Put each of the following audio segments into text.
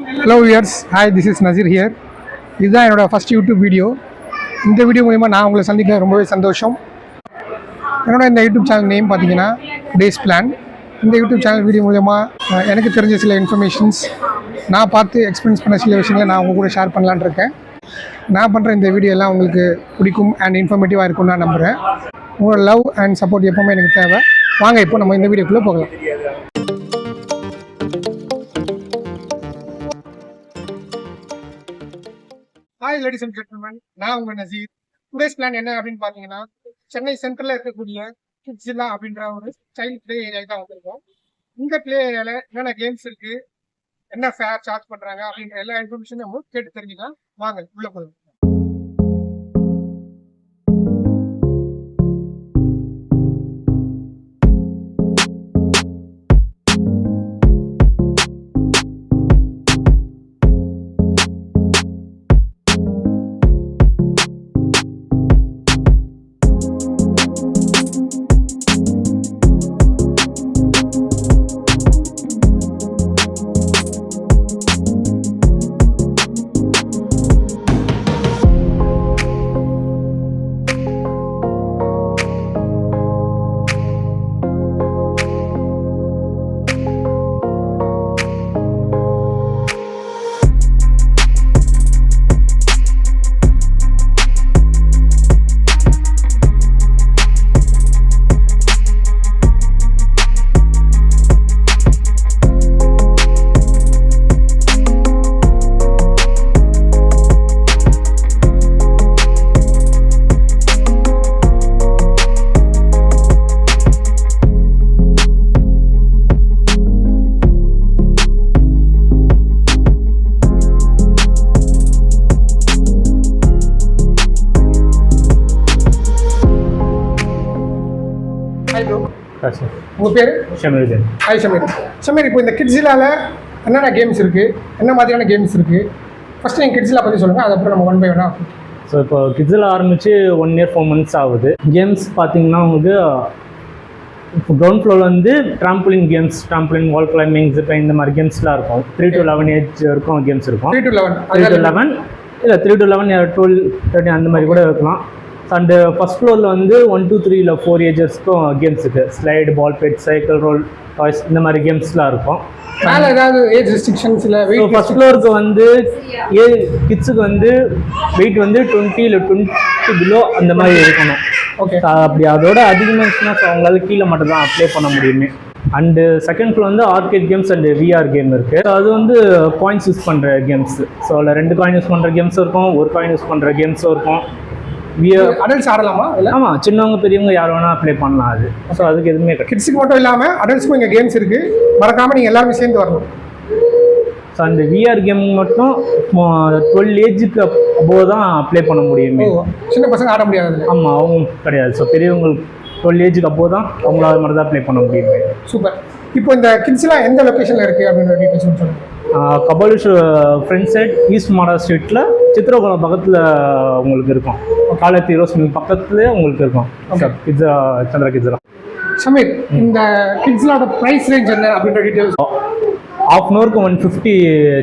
Hello viewers, hi, this is Nazir here. இதுதான் என்னோட first YouTube video. இந்த video மூலிமா நான் உங்களை சந்திக்க ரொம்பவே சந்தோஷம். என்னோட இந்த யூடியூப் சேனல் நேம் பார்த்தீங்கன்னா டேஸ் பிளான். இந்த யூடியூப் சேனல் வீடியோ மூலிமா எனக்கு தெரிஞ்ச சில இன்ஃபர்மேஷன்ஸ், நான் பார்த்து எக்ஸ்பீரியன்ஸ் பண்ண சில விஷயங்களை நான் உங்கள் கூட ஷேர் பண்ணலான்னு இருக்கேன். நான் பண்ணுற இந்த வீடியோ எல்லாம் உங்களுக்கு பிடிக்கும் அண்ட் இன்ஃபர்மேட்டிவாக இருக்கும்னு நான் நம்புகிறேன். உங்களோட லவ் அண்ட் சப்போர்ட் எப்போவுமே எனக்கு தேவை. வாங்க இப்போ நம்ம இந்த வீடியோக்குள்ளே போகலாம். ஹாய் லேடிஸ் அண்ட் ஜென்டில்மேன், நான் உங்கள் நசீர். டுடேஸ் பிளான் என்ன அப்படின்னு பார்த்தீங்கன்னா, சென்னை சென்ட்ரலில் இருக்கக்கூடிய கிட்ஸில்லா அப்படின்ற ஒரு சைல்டு பிளே ஏரியாவுக்கு தான் வந்திருக்கோம். இந்த பிளே ஏரியாவில் என்னென்ன கேம்ஸ் இருக்குது, என்ன ஃபேர் சார்ஜ் பண்ணுறாங்க அப்படின்ற எல்லா இன்ஃபர்மேஷனும் நம்ம கேட்டு தெரிஞ்சுக்கலாம். வாங்க உள்ளே போதும். உங்கள் பேர்? ஷமீர். ஹாய் ஷமீர். ஷமீர், இப்போ இந்த கிட்ஸில்லாவில் என்னென்ன கேம்ஸ் இருக்குது, என்ன மாதிரியான கேம்ஸ் இருக்குது? ஃபஸ்ட்டு நீங்கள் கிட்ஸில்லா பற்றி சொல்லுங்கள், அதுக்கப்புறம் நம்ம ஒன் பை ஒன்னாக. ஸோ இப்போ கிட்ஸில் ஆரம்பித்து 1 year 4 months ஆகுது. கேம்ஸ் பார்த்தீங்கன்னா உங்களுக்கு இப்போ கிரவுண்ட் ஃப்ளோரில் வந்து ட்ராம்புலின் கேம்ஸ், ட்ராம்புலின், வால் கிளைம்பிங், ஜிப்பிங், இந்த மாதிரி கேம்ஸ்லாம் இருக்கும். 3 to 11 ஏஜ் இருக்கும் கேம்ஸ் இருக்கும். 3 to 11 இல்லை 3 to 11, 12, 13 அந்த மாதிரி கூட இருக்கலாம். அண்டு ஃபஸ்ட் ஃப்ளோரில் வந்து 1 to 3 இல்லை 4 ஏஜர்ஸ்க்கும் கேம்ஸ் இருக்குது. ஸ்லைடு, பால் பெட், சைக்கிள், ரோல், டாய்ஸ், இந்த மாதிரி கேம்ஸ்லாம் இருக்கும். மேலே ஏதாவது ஏஜ் ரெஸ்ட்ரிக்ஷன்ஸ் இல்லை? ஃபஸ்ட் ஃப்ளோருக்கு வந்து கிட்ஸுக்கு வந்து வெயிட் வந்து 20 இல்லை 20 பிலோ அந்த மாதிரி இருக்கணும். ஓகே. அப்படி அதோட அதிகமாக அவங்களால கீழே மட்டும் தான் அப்ளை பண்ண முடியுமே. அண்டு செகண்ட் ஃப்ளோர் வந்து arcade games and VR game இருக்குது. அது வந்து காயின்ஸ் யூஸ் பண்ணுற கேம்ஸ். ஸோ அதில் 2 காயின் யூஸ் பண்ணுற கேம்ஸும் இருக்கும், 1 காயின் யூஸ் பண்ணுற கேம்ஸும் இருக்கும். அடல்ட்ஸ் ஆடலாமா? ஆமாம், சின்னவங்க பெரியவங்க யார் வேணால் அப்ளை பண்ணலாம். அது ஸோ அதுக்கு எதுவுமே கிட்ஸுக்கு மட்டும் இல்லாமல் அடல்ட்ஸ்க்கும் இங்கே கேம்ஸ் இருக்குது. மறக்காமல் நீங்கள் எல்லாருமே சேர்ந்து வரணும். ஸோ அந்த விஆர் கேம் மட்டும் 12 ஏஜுக்கு அபோவ் தான் அப்ளை பண்ண முடியுமே. சின்ன பசங்க ஆட முடியாது. ஆமாம், அவங்க கிடையாது. ஸோ பெரியவங்களுக்கு 12 ஏஜுக்கு அபோவ் தான் அவங்களால மட்டும் தான் அப்ளை பண்ண முடியுமே. சூப்பர். இப்போ இந்த கிட்ஸ்லாம் எந்த லொக்கேஷனில் இருக்குது அப்படின்ற டீட்டெயில்ஸ் சொல்லுங்கள். கபாலீஸ்வர் ஃப்ரண்ட் சைட் ஈஸ்ட் மாடா ஸ்ட்ரீட்டில் சித்திரகுளம் பக்கத்தில் உங்களுக்கு இருக்கும். காலத்தி ரோஸ் மில் பக்கத்துலேயே உங்களுக்கு இருக்கும். கிட்ஸா சந்திரா கிட்ஸ்லாம். ஷமீர், இந்த கிட்ஸ்லோட ப்ரைஸ் ரேஞ்ச் என்ன அப்படின்ற டீட்டெயில்ஸ்? ½ ஹவருக்கு 150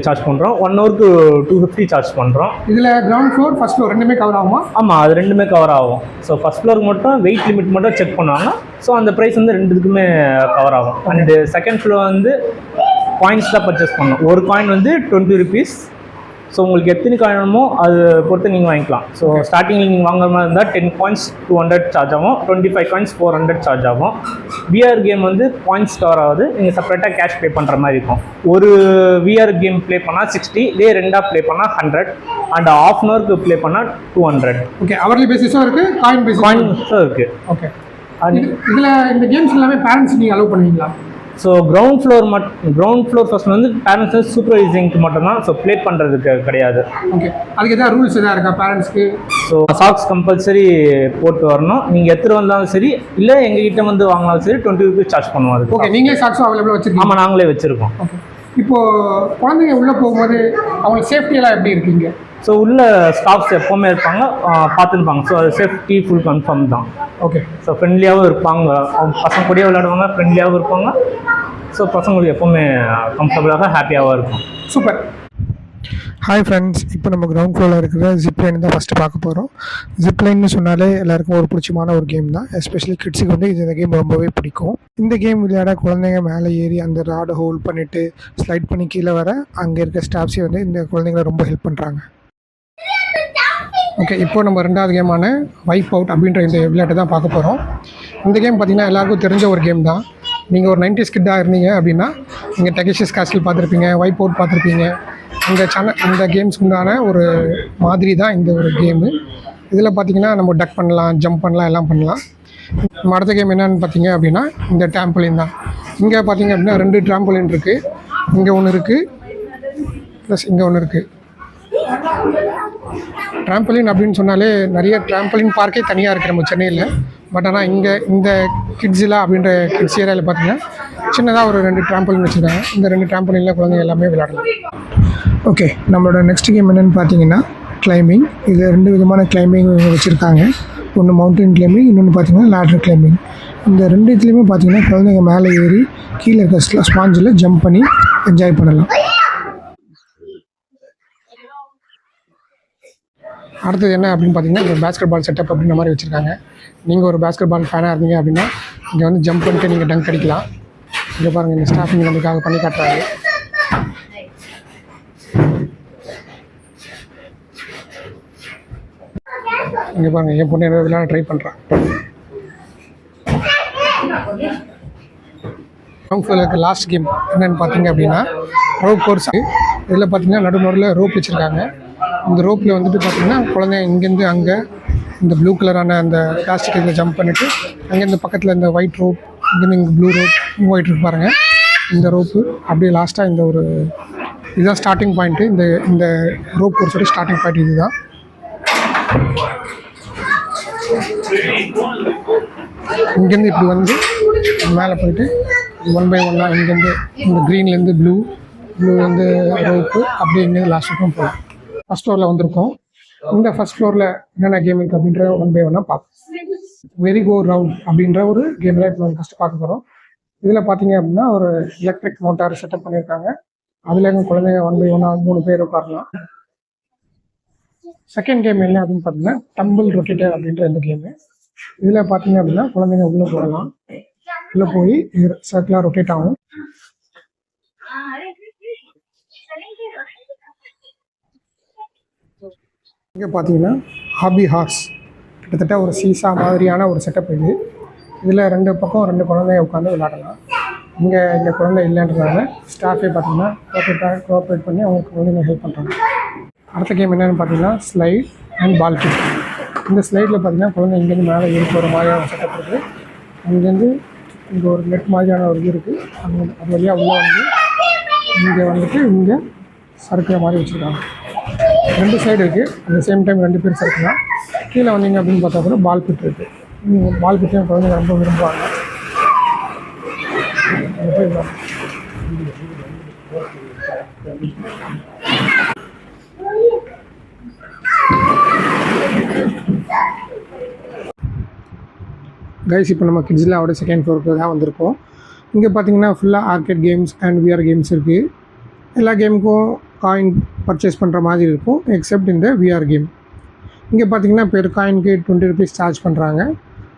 சார்ஜ் பண்ணுறோம், 1 ஹவருக்கு 250 சார்ஜ் பண்ணுறோம். இதில் கிரவுண்ட் ஃப்ளோர், ஃபஸ்ட் ஃப்ளோர் ரெண்டுமே கவர் ஆகுமா? ஆமாம், அது ரெண்டுமே கவர் ஆகும். ஸோ ஃபஸ்ட் ஃப்ளோருக்கு மட்டும் வெயிட் லிமிட் மட்டும் செக் பண்ணுவாங்க. ஸோ அந்த ப்ரைஸ் வந்து ரெண்டுக்குமே கவர் ஆகும். அண்டு செகண்ட் ஃப்ளோர் வந்து காயின்ஸ் தான் பர்ச்சேஸ் பண்ணணும். ஒரு காயின் வந்து 20 rupees. ஸோ உங்களுக்கு எத்தனை காயின் வேணுமோ அது பொறுத்து நீங்கள் வாங்கிக்கலாம். ஸோ ஸ்டார்டிங்கில் நீங்கள் வாங்குற மாதிரி இருந்தால் 10 coins 200 சார்ஜ் ஆகும், 25 coins 400 சார்ஜ் ஆகும். விஆர் கேம் வந்து பாயிண்ட்ஸ் கவர் ஆகுது, நீங்கள் செப்பரேட்டாக கேஷ் ப்ளே பண்ணுற மாதிரி இருக்கும். ஒரு விஆர் கேம் ப்ளே பண்ணால் 60, இதே 2 ப்ளே பண்ணால் 100, அண்ட் ½ ஹவருக்கு ப்ளே பண்ணால் 200. ஓகே. அவர்லி பேசிஸும் இருக்குது, காயின்ஸும் இருக்குது. ஓகே. இதில் இந்த கேம்ஸ் எல்லாமே பேரண்ட்ஸ் நீங்கள் அலோவ் பண்ணுவீங்களா? ஸோ கிரவுண்ட் ஃப்ளோர் ஃபர்ஸ்ட் வந்து பேரண்ட்ஸ் வந்து சூப்பர்வைசிங்க்கு மட்டும்தான். ஸோ ப்ளே பண்ணுறதுக்கு கிடையாது. ஓகே. அதுக்கு எதாவது ரூல்ஸ் எதாவது இருக்கா பேரண்ட்ஸ்க்கு? ஸோ சாக்ஸ் கம்பல்சரி போட்டு வரணும். நீங்கள் எத்தனை வந்தாலும் சரி, இல்லை எங்ககிட்ட வந்து வாங்கினாலும் சரி 20 rupees சார்ஜ் பண்ணுவோம். அது ஓகே. நீங்களே சாக்ஸும் அவைலபிளாக வச்சுருக்கோம்? ஆமாம், நாங்களே வச்சுருக்கோம். ஓகே. இப்போது குழந்தைங்க உள்ளே போகும்போது அவங்களுக்கு சேஃப்டியெல்லாம் எப்படி இருக்கீங்க? ஸோ உள்ள ஸ்டாஃப்ஸ் எப்போவுமே இருப்பாங்க, பார்த்துருப்பாங்க. ஸோ அது சேஃப்டி ஃபுல் கன்ஃபார்ம் தான். ஓகே. ஸோ ஃப்ரெண்ட்லியாகவும் இருப்பாங்க, அவங்க பசங்க கூடயே விளையாடுவாங்க, ஃப்ரெண்ட்லியாகவும் இருப்பாங்க. ஸோ பசங்களுக்கு எப்போவுமே கம்ஃபர்டபுளாக ஹாப்பியாகவும் இருக்கும். சூப்பர். ஹாய் ஃப்ரெண்ட்ஸ், இப்போ நம்ம கிரவுண்ட் ஃப்ளோரில் இருக்கிற ஜிப்லைன் தான் ஃபஸ்ட்டு பார்க்க போகிறோம். ஜிப்லைன்னு சொன்னாலே எல்லாருக்கும் ஒரு பிடிச்சமான ஒரு கேம் தான். எஸ்பெஷலி கிட்ஸுக்கு வந்து இந்த கேம் ரொம்பவே பிடிக்கும். இந்த கேம் விளையாட குழந்தைங்க மேலே ஏறி அந்த ராடை ஹோல்ட் பண்ணிவிட்டு ஸ்லைட் பண்ணி கீழே வர அங்கே இருக்க ஸ்டாஃப்ஸே வந்து இந்த குழந்தைங்களை ரொம்ப ஹெல்ப் பண்ணுறாங்க. ஓகே, இப்போ நம்ம ரெண்டாவது கேமான வைப் அவுட் அப்படின்ற இந்த விளையாட்டை தான் பார்க்க போகிறோம். இந்த கேம் பார்த்திங்கன்னா எல்லாருக்கும் தெரிஞ்ச ஒரு கேம் தான். நீங்கள் ஒரு 90s கிட்டாக இருந்தீங்க அப்படின்னா நீங்கள் டெகஷியஸ் கேஸ்டில் பார்த்துருப்பீங்க, வைப் அவுட் பார்த்துருப்பீங்க. இந்த கேம்ஸ்க்கு உண்டான ஒரு மாதிரி தான் இந்த ஒரு கேமு. இதில் பார்த்திங்கன்னா நம்ம டக் பண்ணலாம், ஜம்ப் பண்ணலாம், எல்லாம் பண்ணலாம். நம்ம அடுத்த கேம் என்னென்னு பார்த்தீங்க அப்படின்னா இந்த டேம்பிளின் தான். இங்கே பார்த்திங்க அப்படின்னா 2 ட்ராம்பலின் இருக்குது. இங்கே ஒன்று இருக்குது, ப்ளஸ் இங்கே ஒன்று இருக்குது. ட்ராம்பலின் அப்படின்னு சொன்னாலே நிறைய ட்ராம்பலின் பார்க்கே தனியாக இருக்குது நம்ம சென்னையில். பட் ஆனால் இங்கே இந்த கிட்ஸிலா அப்படின்ற கிட்ஸ் ஏரியாவில் பார்த்தீங்கன்னா சின்னதாக ஒரு 2 ட்ராம்பலின் வச்சுருக்காங்க. இந்த 2 ட்ராம்பலினில் குழந்தைங்க எல்லாமே விளையாடலாம். ஓகே, நம்மளோட நெக்ஸ்ட் கேம் என்னென்னு பார்த்தீங்கன்னா கிளைம்பிங். இதில் 2 விதமான கிளைம்பிங் வச்சுருக்காங்க. ஒன்று மவுண்டன் கிளைம்பிங், இன்னொன்று பார்த்தீங்கன்னா லேடர் கிளைம்பிங். இந்த 2 இதுலேயுமே பார்த்தீங்கன்னா குழந்தைங்க மேலே ஏறி கீழே இருக்க ஸ்பாஞ்சில் ஜம்ப் பண்ணி என்ஜாய் பண்ணலாம். அடுத்தது என்ன அப்படின்னு பார்த்தீங்கன்னா இந்த பேஸ்கெட் பால் செட்டப் அப்படின்ற மாதிரி வச்சுருக்காங்க. நீங்கள் ஒரு பேஸ்கெட் பால் ஃபேனாக இருந்தீங்க அப்படின்னா இங்கே வந்து ஜம்ப் பண்ணிட்டு நீங்கள் டங்க் அடிக்கலாம். இங்கே பாருங்கள், இந்த ஸ்டாஃபிங் நமக்காக பண்ணி காட்டுறாங்க. இங்கே பாருங்கள், என் பொண்ணு என்ன விளையாட ட்ரை பண்ணுறான். கிரவுண்ட் ஃப்ளோரில் இருக்க லாஸ்ட் கேம் என்னென்னு பார்த்தீங்க அப்படின்னா ரோப் கோர்ஸ். இதில் பார்த்தீங்கன்னா நடுநடுவில் ரோப் வச்சுருக்காங்க. இந்த ரோப்பில் வந்துட்டு பார்த்திங்கன்னா குழந்தைங்க இங்கேருந்து அங்கே இந்த ப்ளூ கலரான அந்த பிளாஸ்டிக் இதில் ஜம்ப் பண்ணிவிட்டு அங்கேருந்து பக்கத்தில் இந்த ஒயிட் ரோப், இங்கேருந்து இங்கே ப்ளூ ரோப், மூவ் ஆகிட்டு இருக்கு பாருங்கள். இந்த ரோப்பு அப்படியே லாஸ்ட்டாக இந்த ஒரு இதுதான் ஸ்டார்டிங் பாயிண்ட்டு. இந்த ரோப் கோர்ஸோட ஸ்டார்டிங் பாயிண்ட் இது தான். இங்கேருந்து இப்படி வந்து மேலே போயிட்டு 1 by 1 இங்கேருந்து இந்த க்ரீன்லேருந்து ப்ளூலேருந்து ரோப்பு அப்படியே இங்கேருந்து லாஸ்ட் வரைக்கும் போகலாம். ஃபஸ்ட் ஃப்ளோரில் வந்திருக்கோம். இந்த ஃபஸ்ட் ஃப்ளோரில் என்னென்ன கேம் இருக்குது அப்படின்ற 1 by 1 பார்ப்போம். வெரி கோ ரவுண்ட் அப்படின்ற ஒரு கேம் தான் இப்போ ஃபஸ்ட்டு பார்க்க போகிறோம். இதில் பார்த்தீங்க அப்படின்னா ஒரு எலக்ட்ரிக் மோட்டார் செட்டப் பண்ணியிருக்காங்க. அதில் எங்கள் குழந்தைங்க 1 by 1 3 பேர் உட்காரலாம். செகண்ட் கேம் என்ன அப்படின்னு பார்த்தீங்கன்னா டம்பிள் ரொட்டேட்டர் அப்படின்ற இந்த கேமு. இதில் பார்த்தீங்க அப்படின்னா குழந்தைங்க உள்ளே போகலாம். உள்ளே போய் சர்க்கிளாக ரொட்டேட் ஆகும். இங்கே பார்த்தீங்கன்னா ஹாபி ஹார்ஸ், கிட்டத்தட்ட ஒரு சீசா மாதிரியான ஒரு செட்டப் இது. இதில் 2 பக்கம் 2 குழந்தைங்க உட்காந்து விளையாடலாம். இங்கே குழந்தை இல்லைன்றதுனால ஸ்டாஃபே பார்த்தீங்கன்னா கோஆப்ரேட் பண்ணி அவங்களுக்கு குழந்தைங்க ஹெல்ப் பண்ணுறாங்க. அடுத்த கேம் என்னென்னு பார்த்தீங்கன்னா ஸ்லைட் அண்ட் பால் கிக். இந்த ஸ்லைடில் பார்த்தீங்கன்னா குழந்தை இங்கேருந்து மேலே ஏறி போகிற மாதிரியான செட்டப் இருக்குது. அங்கேருந்து இங்கே ஒரு நெட் மாதிரியான ஒரு இது இருக்குது. அது வழியாக உள்ளே வந்து இங்கே வந்துட்டு இங்கே சறுக்கிற மாதிரி வச்சுருக்காங்க. 2 சைடு இருக்குது. அந்த சேம் டைம் 2 பேர் சறுக்கலாம். கீழே வந்தீங்க அப்படின்னு பார்த்தா கூட பால் பிட் இருக்குது. பால் பிட்டையும் குழந்தைங்க ரொம்ப விரும்புவாங்க. கைஸ், இப்போ நம்ம கிட்ஸில் செகண்ட் ஃப்ளோருக்கு தான் வந்திருக்கோம். இங்கே பார்த்தீங்கன்னா ஃபுல்லாக arcade games and VR games இருக்குது. எல்லா கேமுக்கும் காயின் பர்ச்சேஸ் பண்ணுற மாதிரி இருக்கும், எக்ஸப்ட் இந்த விஆர் கேம். இங்கே பார்த்தீங்கன்னா பெர் காயினுக்கு 20 rupees சார்ஜ் பண்ணுறாங்க.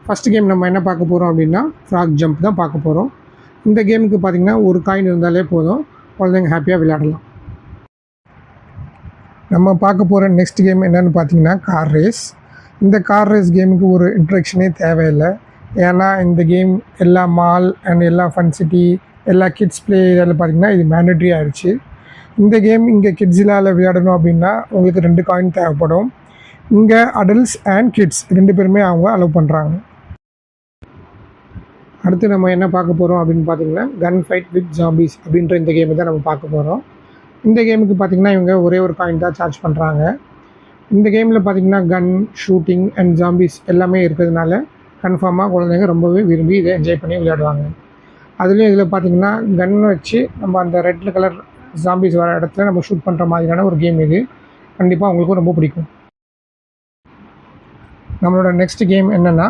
ஃபஸ்ட் கேம் நம்ம என்ன பார்க்க போகிறோம் அப்படின்னா ஃப்ராக் ஜம்ப் தான் பார்க்க போகிறோம். இந்த கேமுக்கு பார்த்தீங்கன்னா ஒரு காயின் இருந்தாலே போதும், குழந்தைங்க ஹாப்பியாக விளையாடலாம். நம்ம பார்க்க போகிற நெக்ஸ்ட் கேம் என்னென்னு பார்த்தீங்கன்னா கார் ரேஸ். இந்த கார் ரேஸ் கேமுக்கு ஒரு இன்ட்ரடக்ஷனே தேவையில்லை. ஏன்னா இந்த கேம் எல்லா மால் அண்ட் எல்லா ஃபன் சிட்டி எல்லா கிட்ஸ் ப்ளே ஏரியாவில் பார்த்திங்கன்னா இது மேண்டட்ரி ஆகிடுச்சு. இந்த கேம் இங்கே கிட்ஸிலாவில் விளையாடணும் அப்படின்னா உங்களுக்கு 2 காயின் தேவைப்படும். இங்கே அடல்ட்ஸ் அண்ட் கிட்ஸ் 2 பேருமே அவங்க அலோவ் பண்ணுறாங்க. அடுத்து நம்ம என்ன பார்க்க போகிறோம் அப்படின்னு பார்த்தீங்கன்னா கன் ஃபைட் வித் ஜாம்பிஸ் அப்படின்ற இந்த கேமை தான் நம்ம பார்க்க போகிறோம். இந்த கேமுக்கு பார்த்திங்கன்னா இவங்க ஒரே ஒரு காயின் தான் சார்ஜ் பண்ணுறாங்க. இந்த கேமில் பார்த்திங்கன்னா கன், ஷூட்டிங் அண்ட் ஜாம்பிஸ் எல்லாமே இருக்கிறதுனால கன்ஃபார்மாக குழந்தைங்க ரொம்பவே விரும்பி இதை என்ஜாய் பண்ணி விளையாடுவாங்க. அதுலேயும் இதில் பார்த்திங்கன்னா கன் வச்சு நம்ம அந்த ரெட் கலர் ஜாம்பிஸ் வர இடத்துல நம்ம ஷூட் பண்ணுற மாதிரியான ஒரு கேம் இது. கண்டிப்பாக அவங்களுக்கும் ரொம்ப பிடிக்கும். நம்மளோட நெக்ஸ்ட் கேம் என்னென்னா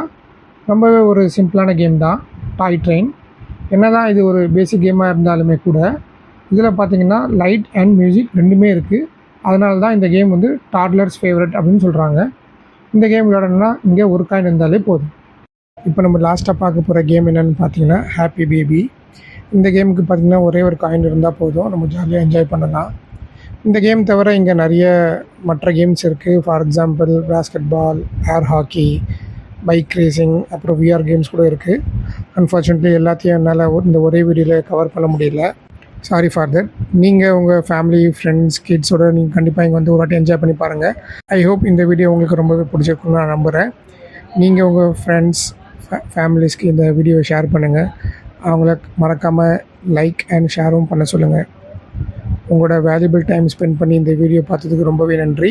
ரொம்பவே ஒரு சிம்பிளான கேம் தான், டாய் ட்ரெயின். என்ன தான் இது ஒரு பேசிக் கேமாக இருந்தாலுமே கூட இதில் பார்த்திங்கன்னா லைட் அண்ட் மியூசிக் 2மே இருக்குது. அதனால தான் இந்த கேம் வந்து டாட்லர்ஸ் ஃபேவரட் அப்படின்னு சொல்கிறாங்க. இந்த கேம் விளையாடணும்னா இங்கே ஒரு காயின் இருந்தாலே போதும். இப்போ நம்ம லாஸ்ட்டாக பார்க்க போகிற கேம் என்னென்னு பார்த்தீங்கன்னா ஹாப்பி பேபி. இந்த கேமுக்கு பார்த்திங்கன்னா ஒரே ஒரு காயின் இருந்தால் போதும், நம்ம ஜாலியாக என்ஜாய் பண்ணலாம். இந்த கேம் தவிர இங்கே நிறைய மற்ற கேம்ஸ் இருக்குது. For example basketball, air hockey, bike racing, அப்புறம் விஆர் கேம்ஸ் கூட இருக்குது. அன்ஃபார்ச்சுனேட்லி எல்லாத்தையும் என்னால் இந்த ஒரே வீடியோவில் கவர் பண்ண முடியல. Sorry for that. நீங்கள் உங்கள் ஃபேமிலி, ஃப்ரெண்ட்ஸ், கிட்ஸோட நீங்கள் கண்டிப்பாக இங்கே வந்து ஒரு வாட்டி என்ஜாய் பண்ணி பாருங்கள். ஐ ஹோப் இந்த வீடியோ உங்களுக்கு ரொம்பவே பிடிச்சிருக்குன்னு நான் நம்புகிறேன். நீங்கள் உங்கள் ஃப்ரெண்ட்ஸ், ஃபேமிலிஸ்க்கு இந்த வீடியோவை ஷேர் பண்ணுங்கள். அவங்கள மறக்காமல் லைக் அண்ட் ஷேரும் பண்ண சொல்லுங்கள். உங்களோட வேல்யூபிள் டைம் ஸ்பெண்ட் பண்ணி இந்த வீடியோ பார்த்ததுக்கு ரொம்பவே நன்றி.